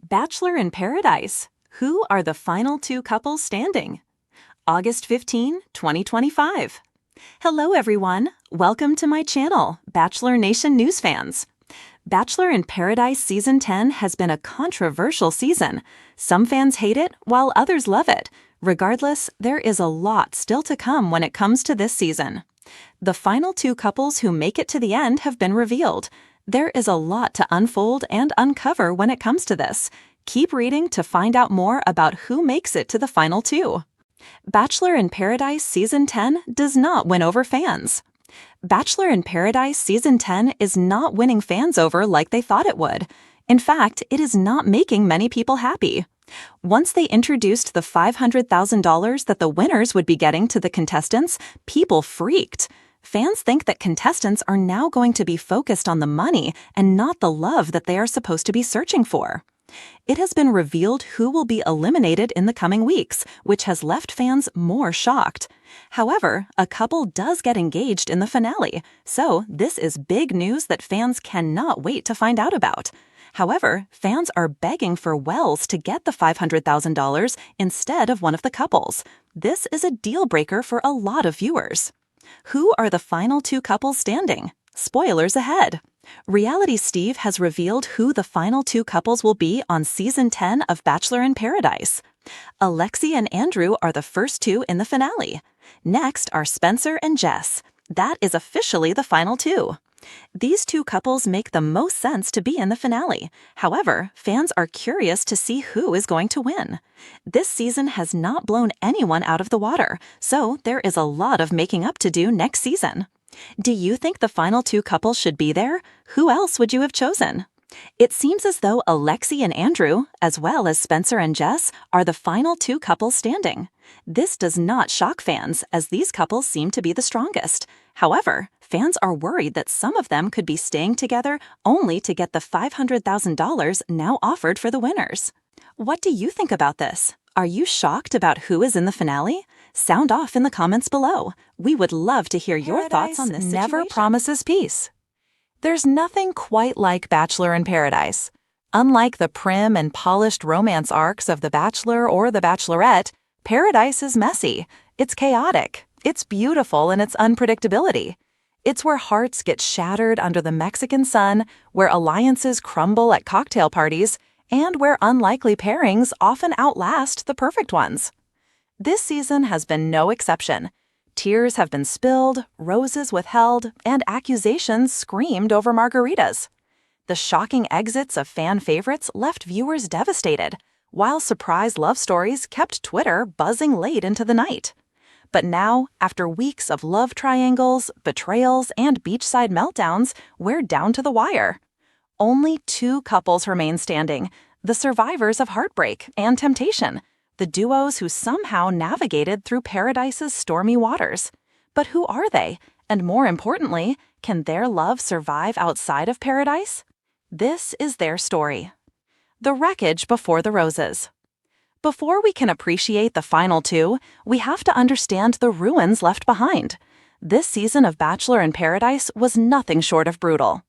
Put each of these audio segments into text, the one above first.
Bachelor in Paradise. Who are the final two couples standing? August 15, 2025. Hello everyone. Welcome to my channel, Bachelor Nation news fans. Bachelor in Paradise Season 10 has been a controversial season. Some fans hate it, while others love it. Regardless, there is a lot still to come when it comes to this season. The final two couples who make it to the end have been revealed. There is a lot to unfold and uncover when it comes to this. Keep reading to find out more about who makes it to the final two. Bachelor in Paradise Season 10 does not win over fans. Bachelor in Paradise Season 10 is not winning fans over like they thought it would. In fact, it is not making many people happy. Once they introduced the $500,000 that the winners would be getting to the contestants, people freaked. Fans think that contestants are now going to be focused on the money and not the love that they are supposed to be searching for. It has been revealed who will be eliminated in the coming weeks, which has left fans more shocked. However, a couple does get engaged in the finale, so this is big news that fans cannot wait to find out about. However, fans are begging for Wells to get the $500,000 instead of one of the couples. This is a deal breaker for a lot of viewers. Who are the final two couples standing? Spoilers ahead. Reality Steve has revealed who the final two couples will be on Season 10 of Bachelor in Paradise. Alexi and Andrew are the first two in the finale. Next are Spencer and Jess. That is officially the final two. These two couples make the most sense to be in the finale. However, fans are curious to see who is going to win. This season has not blown anyone out of the water, so there is a lot of making up to do next season. Do you think the final two couples should be there? Who else would you have chosen? It seems as though Alexi and Andrew, as well as Spencer and Jess, are the final two couples standing. This does not shock fans, as these couples seem to be the strongest. However, fans are worried that some of them could be staying together only to get the $500,000 now offered for the winners. What do you think about this? Are you shocked about who is in the finale? Sound off in the comments below. We would love to hear your thoughts on this situation. Never promises peace. There's nothing quite like Bachelor in Paradise. Unlike the prim and polished romance arcs of The Bachelor or The Bachelorette, Paradise is messy. It's chaotic. It's beautiful in its unpredictability. It's where hearts get shattered under the Mexican sun, where alliances crumble at cocktail parties, and where unlikely pairings often outlast the perfect ones. This season has been no exception. Tears have been spilled, roses withheld, and accusations screamed over margaritas. The shocking exits of fan favorites left viewers devastated, while surprise love stories kept Twitter buzzing late into the night. But now, after weeks of love triangles, betrayals, and beachside meltdowns, we're down to the wire. Only two couples remain standing, the survivors of Heartbreak and Temptation, the duos who somehow navigated through Paradise's stormy waters. But who are they? And more importantly, can their love survive outside of Paradise? This is their story. The wreckage before the roses. Before we can appreciate the final two, we have to understand the ruins left behind. This season of Bachelor in Paradise was nothing short of brutal.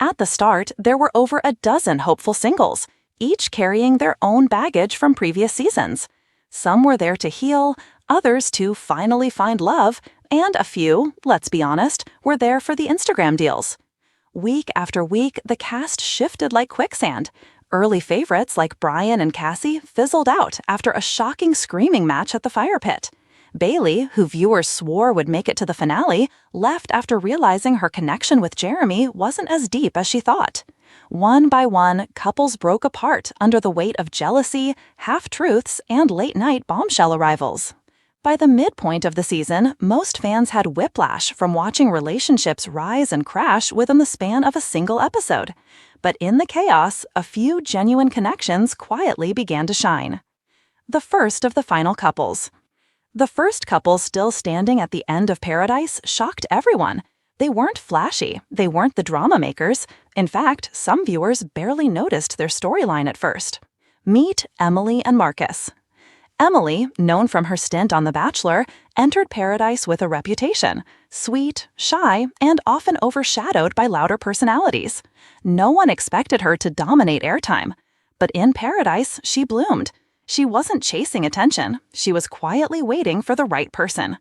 At the start, there were over a dozen hopeful singles, each carrying their own baggage from previous seasons. Some were there to heal, others to finally find love, and a few, let's be honest, were there for the Instagram deals. Week after week, the cast shifted like quicksand. Early favorites like Brian and Cassie fizzled out after a shocking screaming match at the fire pit. Bailey, who viewers swore would make it to the finale, left after realizing her connection with Jeremy wasn't as deep as she thought. One by one, couples broke apart under the weight of jealousy, half-truths, and late-night bombshell arrivals. By the midpoint of the season, most fans had whiplash from watching relationships rise and crash within the span of a single episode. But in the chaos, a few genuine connections quietly began to shine. The first of the final couples. The first couple still standing at the end of Paradise shocked everyone. They weren't flashy, they weren't the drama makers. In fact, some viewers barely noticed their storyline at first. Meet Emily and Marcus. Emily, known from her stint on The Bachelor, entered Paradise with a reputation: sweet, shy, and often overshadowed by louder personalities. No one expected her to dominate airtime. But in Paradise, she bloomed. She wasn't chasing attention, she was quietly waiting for the right person.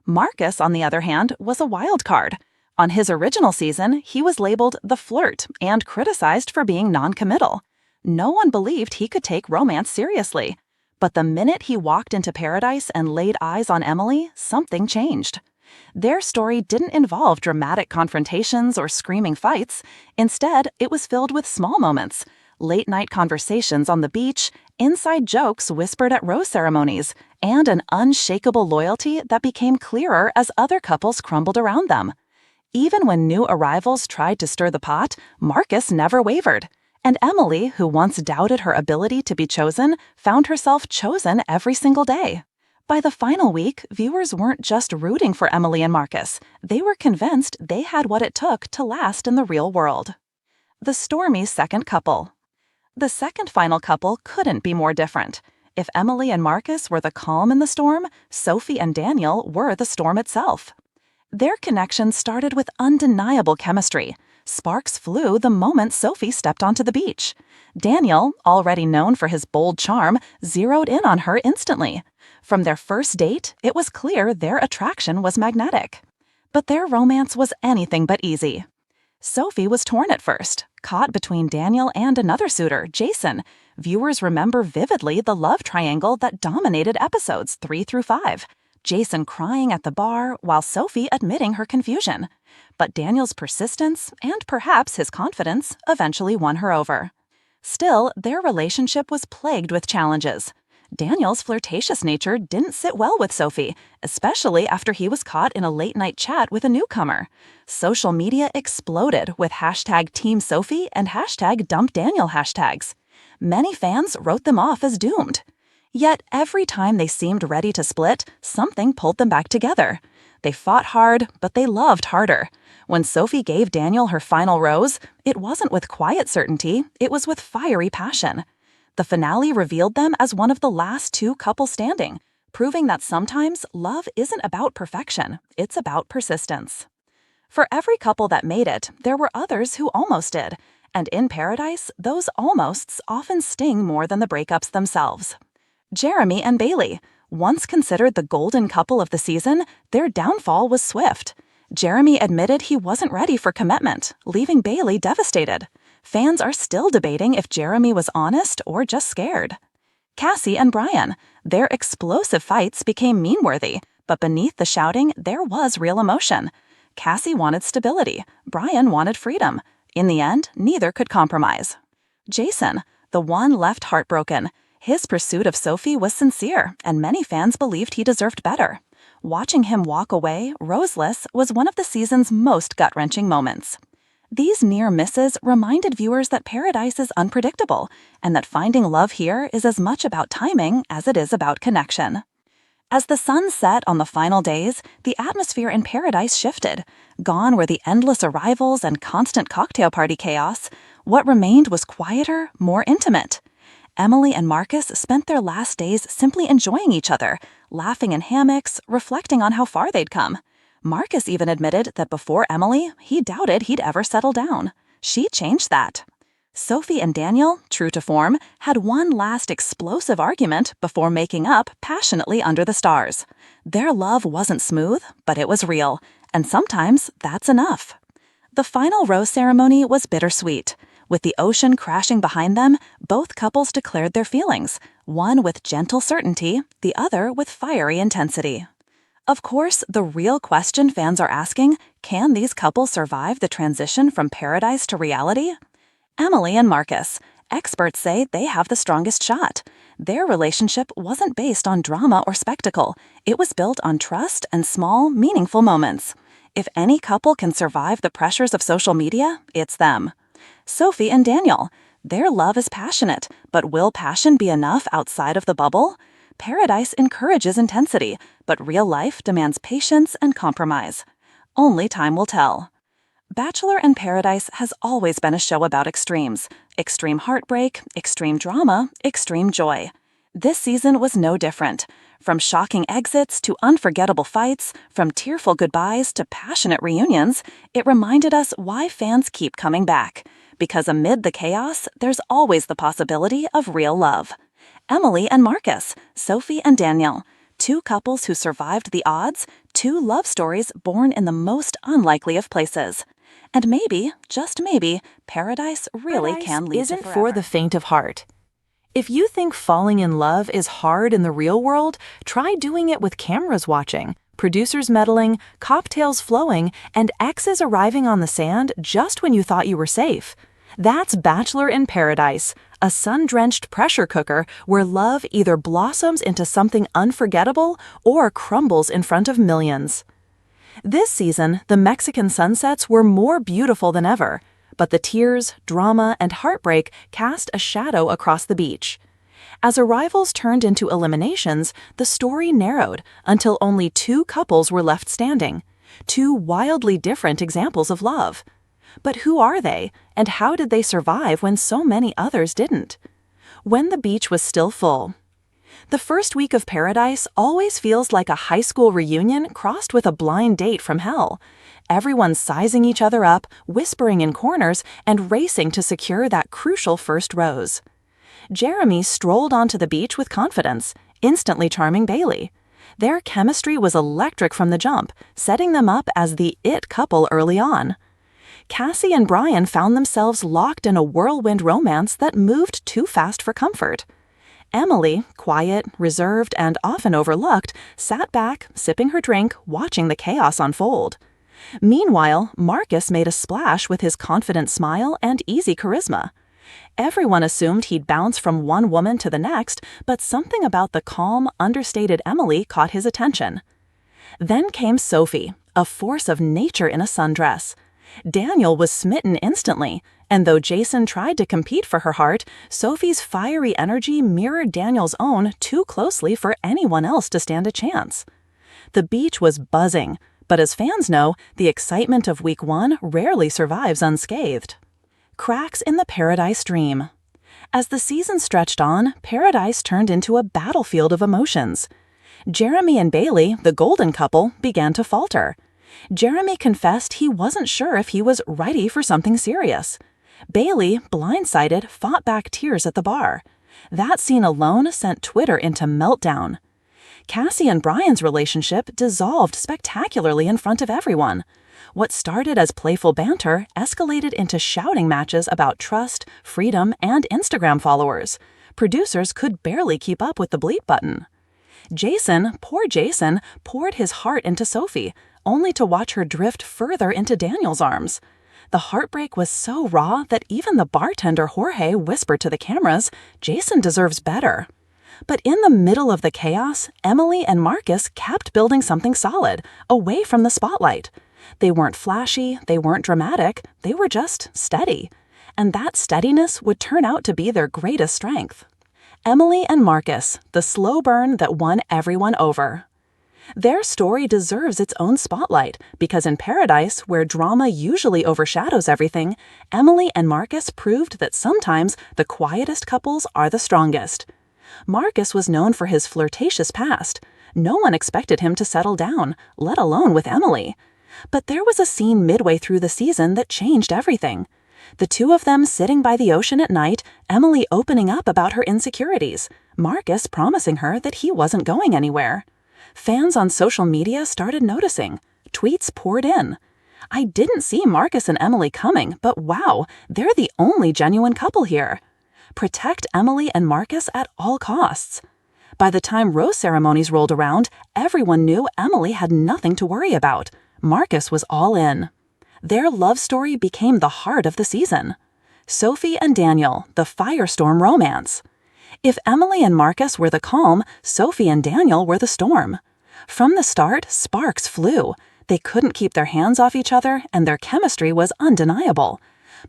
Marcus, on the other hand, was a wild card. On his original season, he was labeled the flirt and criticized for being non-committal. No one believed he could take romance seriously. But the minute he walked into Paradise and laid eyes on Emily, something changed. Their story didn't involve dramatic confrontations or screaming fights. Instead, it was filled with small moments, late-night conversations on the beach, inside jokes whispered at rose ceremonies, and an unshakable loyalty that became clearer as other couples crumbled around them. Even when new arrivals tried to stir the pot, Marcus never wavered. And Emily, who once doubted her ability to be chosen, found herself chosen every single day. By the final week, viewers weren't just rooting for Emily and Marcus. They were convinced they had what it took to last in the real world. The stormy second couple. The second final couple couldn't be more different. If Emily and Marcus were the calm in the storm, Sophie and Daniel were the storm itself. Their connection started with undeniable chemistry. Sparks flew the moment Sophie stepped onto the beach. Daniel, already known for his bold charm, zeroed in on her instantly. From their first date, it was clear their attraction was magnetic. But their romance was anything but easy. Sophie was torn at first, caught between Daniel and another suitor, Jason. Viewers remember vividly the love triangle that dominated episodes 3 through 5. Jason crying at the bar while Sophie admitting her confusion. But Daniel's persistence, and perhaps his confidence, eventually won her over. Still, their relationship was plagued with challenges. Daniel's flirtatious nature didn't sit well with Sophie, especially after he was caught in a late-night chat with a newcomer. Social media exploded with hashtag Team Sophie and hashtag Dump Daniel hashtags. Many fans wrote them off as doomed. Yet every time they seemed ready to split, something pulled them back together. They fought hard, but they loved harder. When Sophie gave Daniel her final rose, it wasn't with quiet certainty, it was with fiery passion. The finale revealed them as one of the last two couples standing, proving that sometimes love isn't about perfection, it's about persistence. For every couple that made it, there were others who almost did, and in Paradise, those almosts often sting more than the breakups themselves. Jeremy and Bailey. Once considered the golden couple of the season, their downfall was swift. Jeremy admitted he wasn't ready for commitment, leaving Bailey devastated. Fans are still debating if Jeremy was honest or just scared. Cassie and Brian. Their explosive fights became meme-worthy, but beneath the shouting, there was real emotion. Cassie wanted stability. Brian wanted freedom. In the end, neither could compromise. Jason, the one left heartbroken. His pursuit of Sophie was sincere, and many fans believed he deserved better. Watching him walk away, roseless, was one of the season's most gut-wrenching moments. These near misses reminded viewers that Paradise is unpredictable, and that finding love here is as much about timing as it is about connection. As the sun set on the final days, the atmosphere in Paradise shifted. Gone were the endless arrivals and constant cocktail party chaos. What remained was quieter, more intimate. Emily and Marcus spent their last days simply enjoying each other, laughing in hammocks, reflecting on how far they'd come. Marcus even admitted that before Emily, he doubted he'd ever settle down. She changed that. Sophie and Daniel, true to form, had one last explosive argument before making up passionately under the stars. Their love wasn't smooth, but it was real, and sometimes that's enough. The final rose ceremony was bittersweet. With the ocean crashing behind them, both couples declared their feelings, one with gentle certainty, the other with fiery intensity. Of course, the real question fans are asking, can these couples survive the transition from Paradise to reality? Emily and Marcus. Experts say they have the strongest shot. Their relationship wasn't based on drama or spectacle. It was built on trust and small, meaningful moments. If any couple can survive the pressures of social media, it's them. Sophie and Daniel. Their love is passionate, but will passion be enough outside of the bubble? Paradise encourages intensity, but real life demands patience and compromise. Only time will tell. Bachelor in Paradise has always been a show about extremes. Extreme heartbreak, extreme drama, extreme joy. This season was no different. From shocking exits to unforgettable fights, from tearful goodbyes to passionate reunions, it reminded us why fans keep coming back. because amid the chaos, there's always the possibility of real love. Emily and Marcus, Sophie and Daniel, two couples who survived the odds, two love stories born in the most unlikely of places. And maybe, just maybe, paradise really can lead to isn't forever. for the faint of heart. If you think falling in love is hard in the real world, try doing it with cameras watching, producers meddling, cocktails flowing, and exes arriving on the sand just when you thought you were safe. That's Bachelor in Paradise, a sun-drenched pressure cooker where love either blossoms into something unforgettable or crumbles in front of millions. This season, the Mexican sunsets were more beautiful than ever, but the tears, drama, and heartbreak cast a shadow across the beach. As arrivals turned into eliminations, the story narrowed until only two couples were left standing, two wildly different examples of love. But who are they, and how did they survive when so many others didn't? When the beach was still full. The first week of Paradise always feels like a high school reunion crossed with a blind date from hell. Everyone's sizing each other up, whispering in corners, and racing to secure that crucial first rose. Jeremy strolled onto the beach with confidence, instantly charming Bailey. Their chemistry was electric from the jump, setting them up as the it couple early on. Cassie and Brian found themselves locked in a whirlwind romance that moved too fast for comfort. Emily, quiet, reserved, and often overlooked, sat back, sipping her drink, watching the chaos unfold. Meanwhile, Marcus made a splash with his confident smile and easy charisma. Everyone assumed he'd bounce from one woman to the next, but something about the calm, understated Emily caught his attention. Then came Sophie, a force of nature in a sundress. Daniel was smitten instantly, and though Jason tried to compete for her heart, Sophie's fiery energy mirrored Daniel's own too closely for anyone else to stand a chance. The beach was buzzing, but as fans know, the excitement of week one rarely survives unscathed. Cracks in the Paradise dream. As the season stretched on, Paradise turned into a battlefield of emotions. Jeremy and Bailey, the golden couple, began to falter. Jeremy confessed he wasn't sure if he was ready for something serious. Bailey, blindsided, fought back tears at the bar. That scene alone sent Twitter into meltdown. Cassie and Brian's relationship dissolved spectacularly in front of everyone. What started as playful banter escalated into shouting matches about trust, freedom, and Instagram followers. Producers could barely keep up with the bleep button. Jason, poor Jason, poured his heart into Sophie, only to watch her drift further into Daniel's arms. The heartbreak was so raw that even the bartender Jorge whispered to the cameras, "Jason deserves better." But in the middle of the chaos, Emily and Marcus kept building something solid, away from the spotlight. They weren't flashy, they weren't dramatic, they were just steady. And that steadiness would turn out to be their greatest strength. Emily and Marcus, the slow burn that won everyone over. Their story deserves its own spotlight because in Paradise, where drama usually overshadows everything, Emily and Marcus proved that sometimes the quietest couples are the strongest. Marcus was known for his flirtatious past. No one expected him to settle down, let alone with Emily. But there was a scene midway through the season that changed everything. The two of them sitting by the ocean at night, Emily opening up about her insecurities, Marcus promising her that he wasn't going anywhere. Fans on social media started noticing. Tweets poured in. "I didn't see Marcus and Emily coming, but wow, they're the only genuine couple here. Protect Emily and Marcus at all costs." By the time rose ceremonies rolled around, everyone knew Emily had nothing to worry about. Marcus was all in. Their love story became the heart of the season. Sophie and Daniel, the firestorm romance. If Emily and Marcus were the calm, Sophie and Daniel were the storm. From the start, sparks flew. They couldn't keep their hands off each other, and their chemistry was undeniable.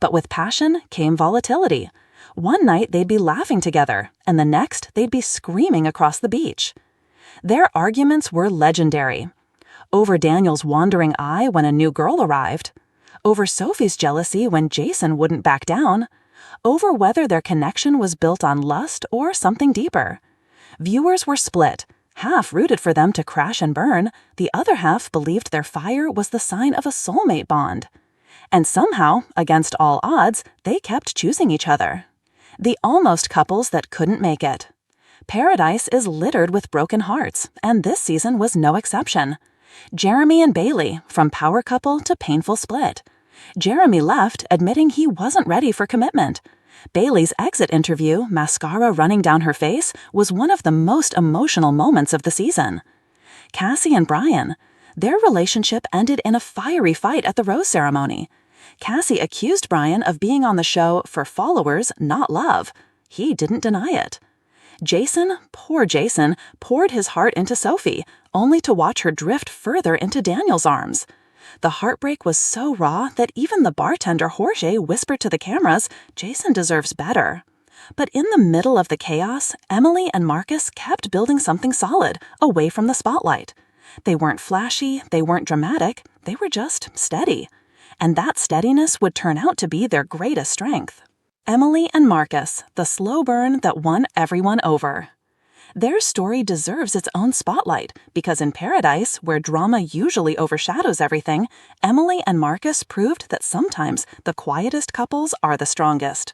But with passion came volatility. One night they'd be laughing together, and the next they'd be screaming across the beach. Their arguments were legendary. Over Daniel's wandering eye when a new girl arrived. Over Sophie's jealousy when Jason wouldn't back down. Over whether their connection was built on lust or something deeper. Viewers were split. Half rooted for them to crash and burn, the other half believed their fire was the sign of a soulmate bond. And somehow, against all odds, they kept choosing each other. The almost couples that couldn't make it. Paradise is littered with broken hearts, and this season was no exception. Jeremy and Bailey, from power couple to painful split. Jeremy left, admitting he wasn't ready for commitment. Bailey's exit interview, mascara running down her face, was one of the most emotional moments of the season. Cassie and Brian. Their relationship ended in a fiery fight at the rose ceremony. Cassie accused Brian of being on the show for followers, not love. He didn't deny it. Jason, poor Jason, poured his heart into Sophie, only to watch her drift further into Daniel's arms. The heartbreak was so raw that even the bartender Jorge whispered to the cameras, Jason deserves better. But in the middle of the chaos, Emily and Marcus kept building something solid, away from the spotlight. They weren't flashy, they weren't dramatic, they were just steady. And that steadiness would turn out to be their greatest strength. Emily and Marcus, the slow burn that won everyone over. Their story deserves its own spotlight because in Paradise, where drama usually overshadows everything, Emily and Marcus proved that sometimes the quietest couples are the strongest.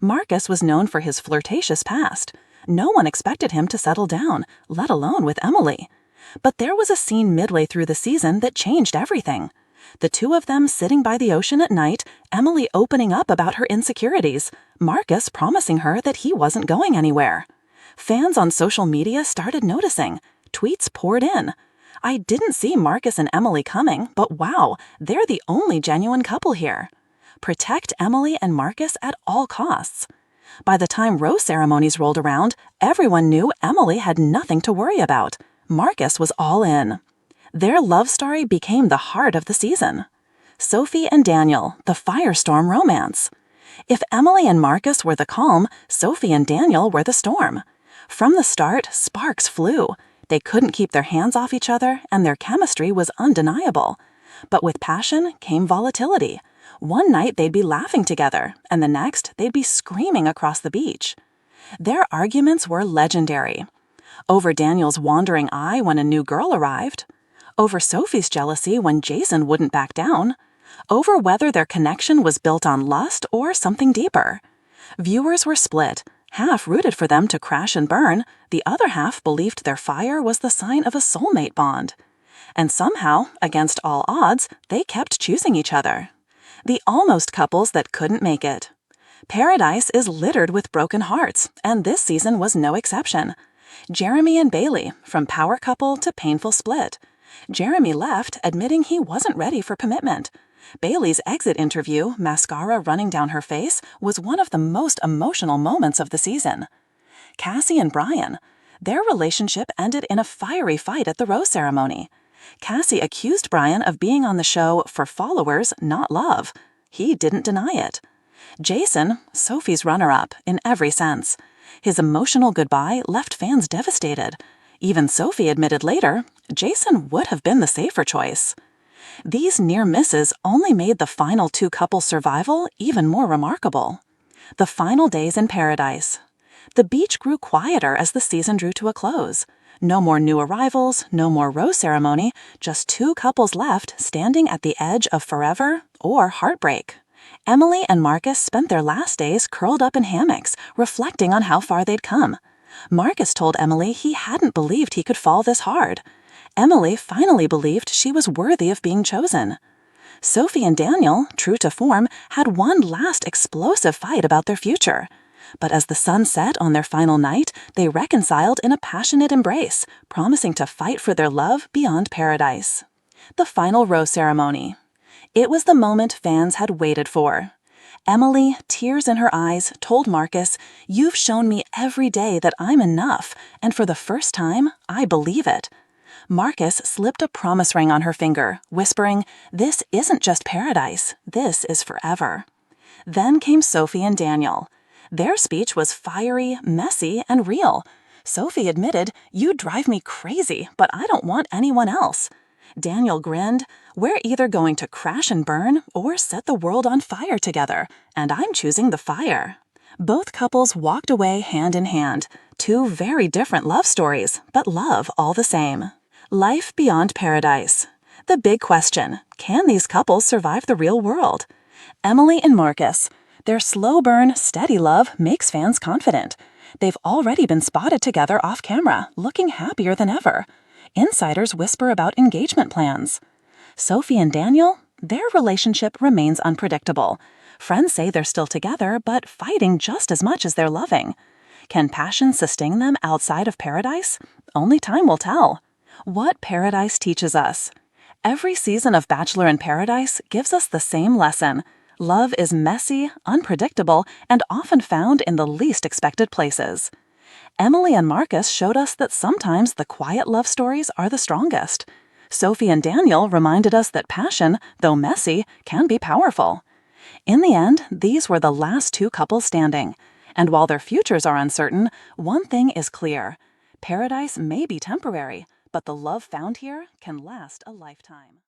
Marcus was known for his flirtatious past. No one expected him to settle down, let alone with Emily. But there was a scene midway through the season that changed everything. The two of them sitting by the ocean at night, Emily opening up about her insecurities, Marcus promising her that he wasn't going anywhere. Fans on social media started noticing. Tweets poured in. I didn't see Marcus and Emily coming, but wow, they're the only genuine couple here. Protect Emily and Marcus at all costs. By the time rose ceremonies rolled around, everyone knew Emily had nothing to worry about. Marcus was all in. Their love story became the heart of the season. Sophie and Daniel, the firestorm romance. If Emily and Marcus were the calm, Sophie and Daniel were the storm. From the start, sparks flew. They couldn't keep their hands off each other, and their chemistry was undeniable. But with passion came volatility. One night they'd be laughing together, and the next they'd be screaming across the beach. Their arguments were legendary. Over Daniel's wandering eye when a new girl arrived. Over Sophie's jealousy when Jason wouldn't back down. Over whether their connection was built on lust or something deeper. Viewers were split. Half rooted for them to crash and burn, the other half believed their fire was the sign of a soulmate bond. And somehow, against all odds, they kept choosing each other. The almost couples that couldn't make it. Paradise is littered with broken hearts, and this season was no exception. Jeremy and Bailey, from power couple to painful split. Jeremy left, admitting he wasn't ready for commitment. Bailey's exit interview, mascara running down her face, was one of the most emotional moments of the season. Cassie and Brian. Their relationship ended in a fiery fight at the rose ceremony. Cassie accused Brian of being on the show for followers, not love. He didn't deny it. Jason, Sophie's runner-up, in every sense. His emotional goodbye left fans devastated. Even Sophie admitted later, Jason would have been the safer choice. These near misses only made the final two couples' survival even more remarkable. The final days in Paradise. The beach grew quieter as the season drew to a close. No more new arrivals, no more rose ceremony, just two couples left standing at the edge of forever or heartbreak. Emily and Marcus spent their last days curled up in hammocks, reflecting on how far they'd come. Marcus told Emily he hadn't believed he could fall this hard. Emily finally believed she was worthy of being chosen. Sophie and Daniel, true to form, had one last explosive fight about their future. But as the sun set on their final night, they reconciled in a passionate embrace, promising to fight for their love beyond Paradise. The final rose ceremony. It was the moment fans had waited for. Emily, tears in her eyes, told Marcus, "You've shown me every day that I'm enough, and for the first time, I believe it." Marcus slipped a promise ring on her finger, whispering, "This isn't just Paradise, this is forever." Then came Sophie and Daniel. Their speech was fiery, messy, and real. Sophie admitted, "You drive me crazy, but I don't want anyone else." Daniel grinned, "We're either going to crash and burn or set the world on fire together, and I'm choosing the fire." Both couples walked away hand in hand. Two very different love stories, but love all the same. Life beyond Paradise. the big question: can these couples survive the real world? Emily and Marcus. Their slow burn, steady love makes fans confident. They've already been spotted together off camera, looking happier than ever. Insiders whisper about engagement plans. Sophie and Daniel, their relationship remains unpredictable. Friends say they're still together, but fighting just as much as they're loving. Can passion sustain them outside of paradise? Only time will tell. What paradise teaches us. Every season of Bachelor in Paradise gives us the same lesson. Love is messy, unpredictable, and often found in the least expected places. Emily and Marcus showed us that sometimes the quiet love stories are the strongest. Sophie and Daniel reminded us that passion, though messy, can be powerful. In the end, these were the last two couples standing. And while their futures are uncertain, one thing is clear. Paradise may be temporary, but the love found here can last a lifetime.